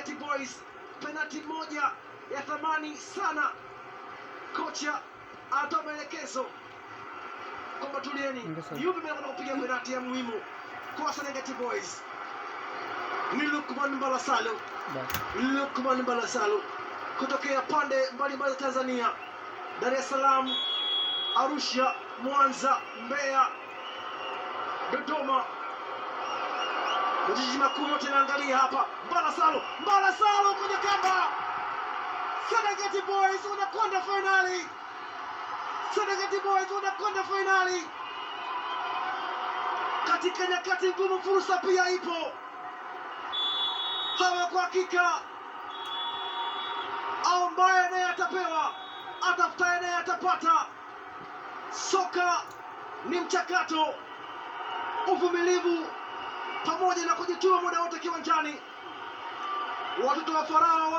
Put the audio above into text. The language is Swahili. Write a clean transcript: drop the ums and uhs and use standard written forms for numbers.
Serengeti Boys, penalti moja ya thamani sana. Kocha anatoa maelekezo kwamba tulieni, yupi mwenye kupiga penalti ya muhimu kwa Serengeti Boys? Ni Lukman Mbalasalu. Lukman Mbalasalu kutokea pande mbalimbali za Tanzania, Dar es Salaam, Arusha, Mwanza, Mbeya, Dodoma, majiji makuu yote naangalia hapa. Mbalasalu kwenye kamba. Serengeti Boys wanakwenda finali. Serengeti Boys wanakwenda finali. Katika nyakati ngumu fursa pia ipo. Hawa kwa hakika, ambaye naye atapewa, atafutaye naye atapata. Soka ni mchakato, uvumilivu pamoja na kujituma muda wote kiwanjani. Watoto wa Farao